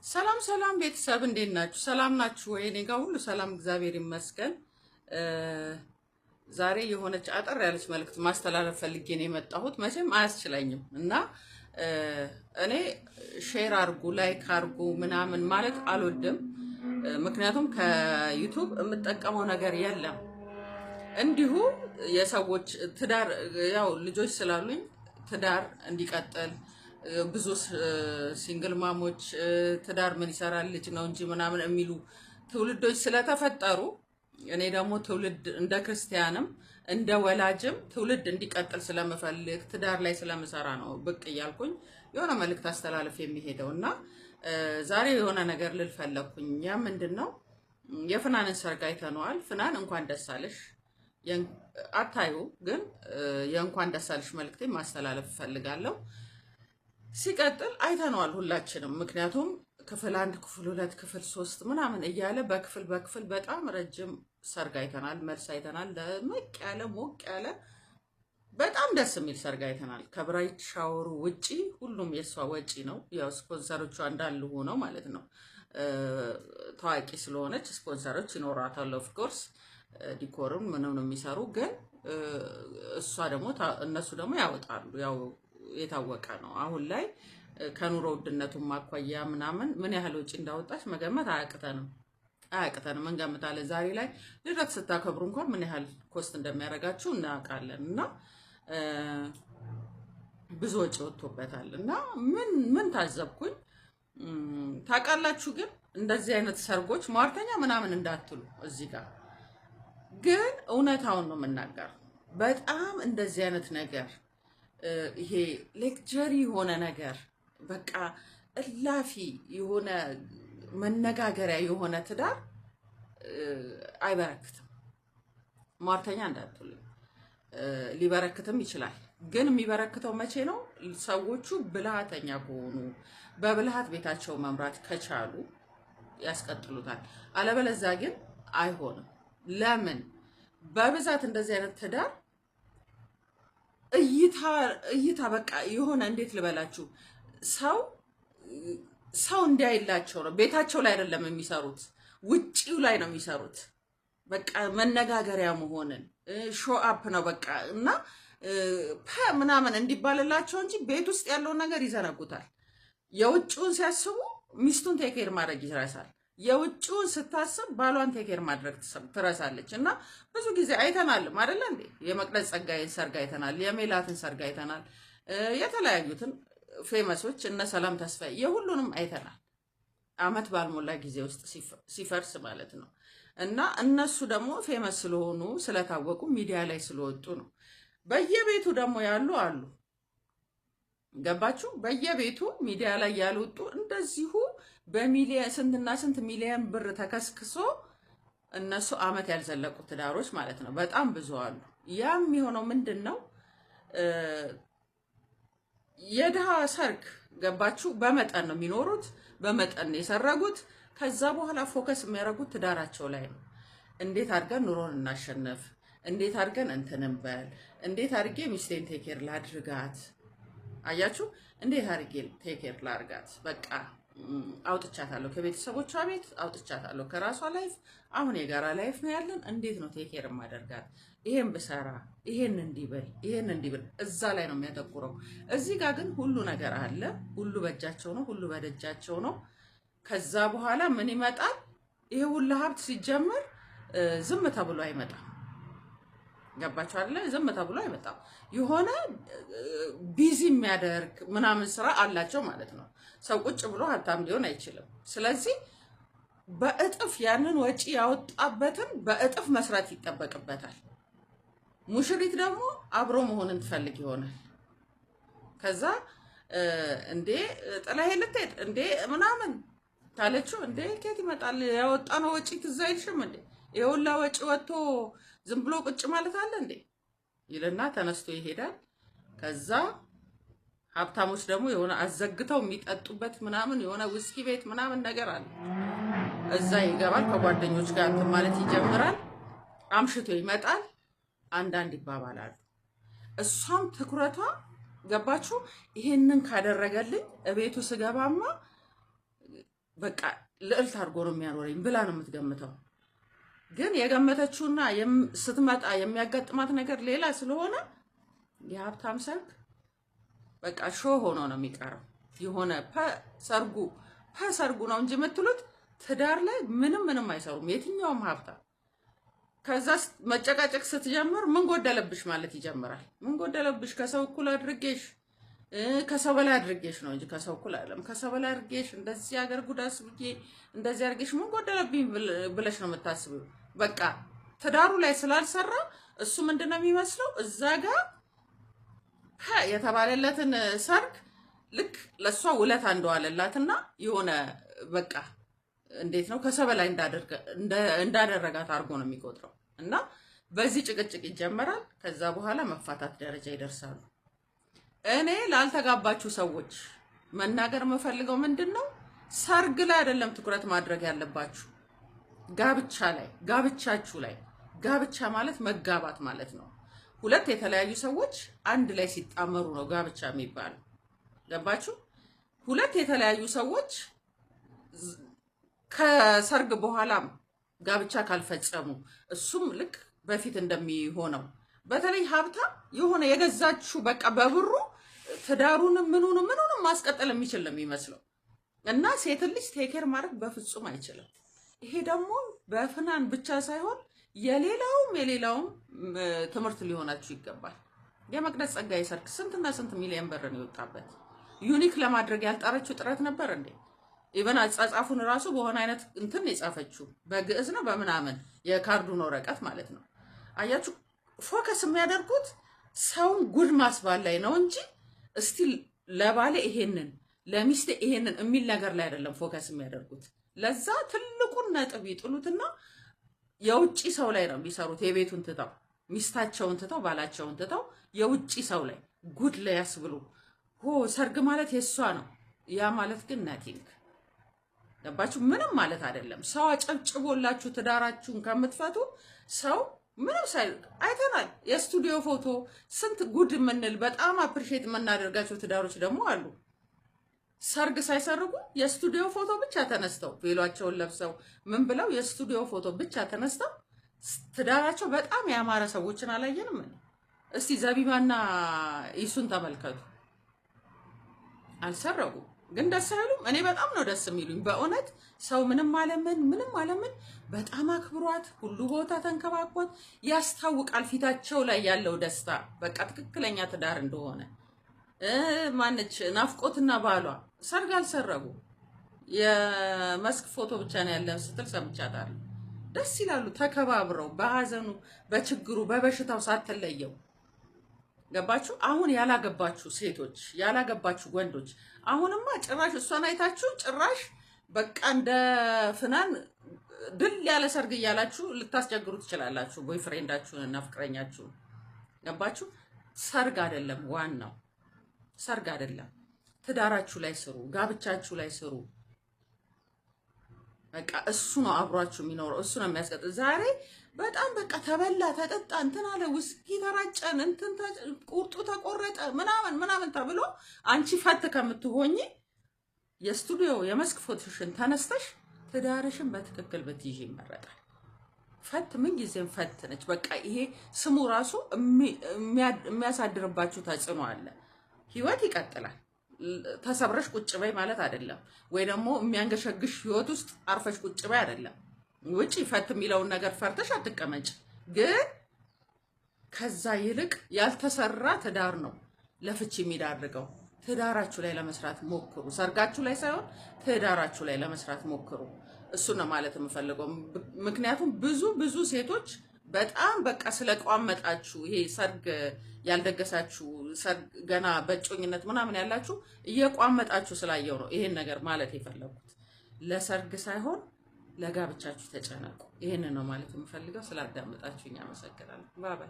ሰላም ቤተሰብ እንዴት ናችሁ? ሰላም ናችሁ ወይ? እኔ ጋር ሁሉ ሰላም እግዚአብሔር ይመስገን። ዛሬ የሆነች አጠር ያለች መልእክት ማስተላለፍ ፈልጌ ነው የመጣሁት። መቼም አያስችለኝም እና እኔ ሼር አርጉ፣ ላይክ አርጉ ምናምን ማለት አልወድም። ምክንያቱም ከዩቲዩብ የምጠቀመው ነገር የለም። እንዲሁ የሰዎች ትዳር ያው ልጆች ስላሉኝ ትዳር እንዲቀጥል ብዙ ሲንግል ማሞች ትዳር ምን ይሰራል ልጅ ነው እንጂ ምናምን የሚሉ ትውልዶች ስለተፈጠሩ እኔ ደግሞ ትውልድ እንደ ክርስቲያንም እንደ ወላጅም ትውልድ እንዲቀጥል ስለምፈልግ ትዳር ላይ ስለምሰራ ነው ብቅ እያልኩኝ የሆነ መልእክት አስተላልፍ የሚሄደው እና ዛሬ የሆነ ነገር ልልፈለኩኝ። ያ ምንድነው? የፍናንን ሰርግ አይተነዋል። ፍናን እንኳን ደስ አለሽ። አታዩ ግን የእንኳን ደስ አለሽ መልእክቴን ማስተላለፍ እፈልጋለሁ። ሲቀጥል አይተነዋል ሁላችንም። ምክንያቱም ክፍል 1 ክፍል 2 ክፍል 3 ምናምን እያለ በክፍል በጣም ረጅም ሰርግ አይተናል፣ መልስ አይተናል። ሞቅ ያለ በጣም ደስ የሚል ሰርግ አይተናል። ከብራይት ሻወሩ ውጪ ሁሉም የሷ ወጪ ነው። ያው ስፖንሰሮቿ እንዳሉ ሆነው ማለት ነው። ታዋቂ ስለሆነች ስፖንሰሮች ይኖራታል። ኦፍ ኮርስ ዲኮርም ምንም ነው የሚሰሩ፣ ግን እነሱ ደግሞ ያወጣሉ። ያው የታወቀ ነው። አሁን ላይ ከኑሮ ውድነቱም ማኳያ ምናምን ምን ያህል ወጪ እንዳወጣች መገመት አያቅተንም እንገምታለን። ዛሬ ላይ ልደት ስታከብሩ እንኳን ምን ያህል ኮስት እንደሚያደርጋችሁ እናውቃለን። እና ብዙ ወጪ ወጥቶበታል። እና ምን ታዘብኩኝ ታውቃላችሁ? ግን እንደዚህ አይነት ሰርጎች ሟርተኛ ምናምን እንዳትሉ፣ እዚህ ጋር ግን እውነታውን ነው የምናገር። በጣም እንደዚህ አይነት ነገር ይሄ ሌክቸሪ የሆነ ነገር በቃ እላፊ የሆነ መነጋገሪያ የሆነ ትዳር አይበረክትም። ሟርተኛ እንዳትሉኝ፣ ሊበረክትም ይችላል። ግን የሚበረክተው መቼ ነው? ሰዎቹ ብልሃተኛ ከሆኑ በብልሃት ቤታቸው መምራት ከቻሉ ያስቀጥሉታል። አለበለዚያ ግን አይሆንም። ለምን? በብዛት እንደዚህ አይነት ትዳር እይታ በቃ የሆነ እንዴት ልበላችሁ፣ ሰው እንዲያይላቸው ነው። ቤታቸው ላይ አይደለም የሚሰሩት፣ ውጪው ላይ ነው የሚሰሩት። በቃ መነጋገሪያ መሆንን ሾው አፕ ነው በቃ። እና ምናምን እንዲባልላቸው እንጂ ቤት ውስጥ ያለውን ነገር ይዘነጉታል። የውጭውን ሲያስቡ ሚስቱን ቴኬር ማድረግ ይረሳል። የውጭውን ስታስብ ባሏን ቴኬር ማድረግ ትረሳለች። እና ብዙ ጊዜ አይተናልም አይደለ እንዴ? የመቅደስ ጸጋዬን ሰርግ አይተናል፣ የሜላትን ሰርግ አይተናል፣ የተለያዩትን ፌመሶች እነ ሰላም ተስፋዬ የሁሉንም አይተናል። አመት ባልሞላ ጊዜ ውስጥ ሲፈርስ ማለት ነው። እና እነሱ ደግሞ ፌመስ ስለሆኑ ስለታወቁ ሚዲያ ላይ ስለወጡ ነው። በየቤቱ ደግሞ ያሉ አሉ። ገባችሁ? በየቤቱ ሚዲያ ላይ ያልወጡ እንደዚሁ በሚሊዮን ስንትና ስንት ሚሊዮን ብር ተከስክሶ እነሱ አመት ያልዘለቁ ትዳሮች ማለት ነው። በጣም ብዙ አሉ። ያም የሚሆነው ምንድን ነው? የድሃ ሰርግ ገባችሁ? በመጠን ነው የሚኖሩት፣ በመጠን ነው የሰረጉት። ከዛ በኋላ ፎከስ የሚያደርጉት ትዳራቸው ላይ ነው። እንዴት አድርገን ኑሮን እናሸንፍ፣ እንዴት አድርገን እንትንበል፣ እንዴት አድርጌ ሚስቴን ቴኬር ላድርጋት። አያችሁ? እንዴት አድርጌ ቴኬር ላድርጋት። በቃ አውጥቻታለሁ ከቤተሰቦቿ ቤት አውጥቻታለሁ ከራሷ ላይፍ። አሁን የጋራ ላይፍ ነው ያለን። እንዴት ነው ቴኬር ማደርጋት? ይሄን ብሰራ፣ ይሄን እንዲብል እዛ ላይ ነው የሚያተኩረው። እዚህ ጋር ግን ሁሉ ነገር አለ። ሁሉ በእጃቸው ነው፣ ሁሉ በደጃቸው ነው። ከዛ በኋላ ምን ይመጣል? ይሄ ሁሉ ሀብት ሲጀመር ዝም ተብሎ አይመጣም። ገባችሁ አይደለ? ዝም ተብሎ አይመጣም። የሆነ ቢዚ የሚያደርግ ምናምን ስራ አላቸው ማለት ነው። ሰው ቁጭ ብሎ ሀብታም ሊሆን አይችልም። ስለዚህ በእጥፍ ያንን ወጪ ያወጣበትን በእጥፍ መስራት ይጠበቅበታል። ሙሽሪት ደግሞ አብሮ መሆንን ትፈልግ ይሆናል። ከዛ እንዴ ጥላዬ ልትሄድ እንዴ ምናምን ታለችው። እንዴ ከየት ይመጣል? ያወጣነው ወጪ ትዝ አይልሽም እንዴ? የሁላ ወጪ ወጥቶ ዝም ብሎ ቁጭ ማለት አለ እንዴ? ይልና ተነስቶ ይሄዳል። ከዛ ሀብታሞች ደግሞ የሆነ አዘግተው የሚጠጡበት ምናምን የሆነ ውስኪ ቤት ምናምን ነገር አለ። እዛ ይገባል። ከጓደኞች ጋር እንትን ማለት ይጀምራል። አምሽቶ ይመጣል። አንዳንድ ይባባላሉ። እሷም ትኩረቷ ገባችሁ? ይሄንን ካደረገልኝ እቤቱ ስገባማ በቃ ልዕልት አድርጎ ነው የሚያኖረኝ ብላ ነው የምትገምተው። ግን የገመተችውና ስትመጣ የሚያጋጥማት ነገር ሌላ ስለሆነ የሀብታም ሰርግ በቃ ሾ ሆኖ ነው የሚቀረው። የሆነ ሰርጉ ነው እንጂ የምትሉት ትዳር ላይ ምንም አይሰሩም የትኛውም ሀብታም። ከዛ መጨቃጨቅ ስትጀምር ምን ጎደለብሽ ማለት ይጀምራል። ምን ጎደለብሽ? ከሰው እኩል አድርጌሽ ከሰው በላይ አድርጌሽ ነው እንጂ ከሰው እኩል አይደለም። ከሰው በላይ አድርጌሽ እንደዚህ ሀገር ጉዳስ ብዬ እንደዚህ አድርጌሽ ምን ጎደለብኝ ብለሽ ነው የምታስቢው። በቃ ትዳሩ ላይ ስላልሰራ እሱ ምንድነው የሚመስለው እዛ ጋር የተባለለትን ሰርግ ልክ ለሷ ውለታ እንደዋለላትና የሆነ በቃ እንዴት ነው ከሰው በላይ እንዳደረጋት አድርጎ ነው የሚቆጥረው። እና በዚህ ጭቅጭቅ ይጀመራል። ከዛ በኋላ መፋታት ደረጃ ይደርሳሉ። እኔ ላልተጋባችሁ ሰዎች መናገር የምፈልገው ምንድነው ሰርግ ላይ አይደለም ትኩረት ማድረግ ያለባችሁ፣ ጋብቻ ላይ፣ ጋብቻችሁ ላይ። ጋብቻ ማለት መጋባት ማለት ነው። ሁለት የተለያዩ ሰዎች አንድ ላይ ሲጣመሩ ነው ጋብቻ የሚባለው። ገባችሁ? ሁለት የተለያዩ ሰዎች ከሰርግ በኋላም ጋብቻ ካልፈጸሙ እሱም ልክ በፊት እንደሚሆነው በተለይ ሀብታም የሆነ የገዛችሁ በቃ በብሩ ትዳሩንም ምኑንም ማስቀጠል የሚችል ነው የሚመስለው። እና ሴት ልጅ ቴኬር ማድረግ በፍጹም አይችልም። ይሄ ደግሞ በፍናን ብቻ ሳይሆን የሌላውም ትምህርት ሊሆናችሁ ይገባል። የመቅደስ ጸጋዬ ሰርግ ስንትና ስንት ሚሊዮን ብር ነው የወጣበት። ዩኒክ ለማድረግ ያልጣረችው ጥረት ነበር እንዴ? ኢቨን አጻጻፉን ራሱ በሆነ አይነት እንትን የጻፈችው በግዕዝ ነው በምናምን የካርዱን ወረቀት ማለት ነው። አያችሁ፣ ፎከስ የሚያደርጉት ሰውን ጉድ ማስባል ላይ ነው እንጂ እስቲ ለባለ ይሄንን ለሚስቴ ይሄንን የሚል ነገር ላይ አይደለም ፎከስ የሚያደርጉት። ለዛ ትልቁን ነጥብ ይጥሉትና የውጪ ሰው ላይ ነው የሚሰሩት። የቤቱን ትተው ሚስታቸውን ትተው ባላቸውን ትተው የውጪ ሰው ላይ ጉድ ላይ ያስብሉ። ሰርግ ማለት የሷ ነው። ያ ማለት ግን ናቲንግ። ገባችሁ? ምንም ማለት አይደለም። ሰው አጨብጭቦላችሁ ትዳራችሁን ከምትፈቱ ሰው ምንም ሳይል አይተናል። የስቱዲዮ ፎቶ ስንት ጉድ የምንል በጣም አፕሪሼት የምናደርጋቸው ትዳሮች ደግሞ አሉ። ሰርግ ሳይሰርጉ የስቱዲዮ ፎቶ ብቻ ተነስተው ቬሏቸውን ለብሰው ምን ብለው የስቱዲዮ ፎቶ ብቻ ተነስተው ትዳራቸው በጣም ያማረ ሰዎችን አላየንም? እስቲ ዘቢባና ኢሱን ተመልከቱ። አልሰረጉ ግን ደስ አይሉም? እኔ በጣም ነው ደስ የሚሉኝ በእውነት። ሰው ምንም አለምን በጣም አክብሯት፣ ሁሉ ቦታ ተንከባክቧት ያስታውቃል ፊታቸው ላይ ያለው ደስታ። በቃ ትክክለኛ ትዳር እንደሆነ። ማነች ናፍቆትና ባሏ ሰርግ አልሰረጉ፣ የመስክ ፎቶ ብቻ ነው ያለን ስትል ሰምቻታለሁ። ደስ ይላሉ ተከባብረው፣ በሀዘኑ በችግሩ በበሽታው ሳትለየው። ገባችሁ? አሁን ያላገባችሁ ሴቶች ያላገባችሁ ወንዶች አሁንማ ጭራሽ እሷን አይታችሁ ጭራሽ በቃ እንደ ፍናን ድል ያለ ሰርግ እያላችሁ ልታስቸግሩ ትችላላችሁ ቦይፍሬንዳችሁን እና ፍቅረኛችሁን። ገባችሁ? ሰርግ አይደለም ዋናው፣ ሰርግ አይደለም። ትዳራችሁ ላይ ስሩ፣ ጋብቻችሁ ላይ ስሩ። በቃ እሱ ነው አብሯችሁ የሚኖረው፣ እሱ ነው የሚያስቀጥል። ዛሬ በጣም በቃ ተበላ ተጠጣ እንትን አለ ውስኪ ተራጨን እንትን ቁርጡ ተቆረጠ ምናምን ተብሎ አንቺ ፈት ከምትሆኚ የስቱዲዮ የመስክ ፎቶሽን ተነስተሽ ትዳርሽን በትክክል ብትይዥ ይመረጣል። ፈት ምን ጊዜም ፈት ነች። በቃ ይሄ ስሙ ራሱ የሚያሳድርባችሁ ተጽዕኖ አለ። ህይወት ይቀጥላል። ተሰብረሽ ቁጭ በይ ማለት አይደለም። ወይ ደግሞ የሚያንገሸግሽ ህይወት ውስጥ አርፈሽ ቁጭ በይ አይደለም። ውጪ ፈት የሚለውን ነገር ፈርተሽ አትቀመጭ። ግን ከዛ ይልቅ ያልተሰራ ትዳር ነው ለፍቺ የሚዳርገው። ትዳራችሁ ላይ ለመስራት ሞክሩ። ሰርጋችሁ ላይ ሳይሆን ትዳራችሁ ላይ ለመስራት ሞክሩ። እሱ ነው ማለት የምፈልገው። ምክንያቱም ብዙ ሴቶች በጣም በቃ ስለቋመጣችሁ ይሄ ሰርግ ያልደገሳችሁ ሰርግ ገና በጮኝነት ምናምን ያላችሁ እየቋመጣችሁ ስላየው ነው ይሄን ነገር ማለት የፈለኩት። ለሰርግ ሳይሆን ለጋብቻችሁ ተጨነቁ። ይሄን ነው ማለት የምፈልገው። ስላዳመጣችሁኝ አመሰግናለሁ። ባይ ባይ።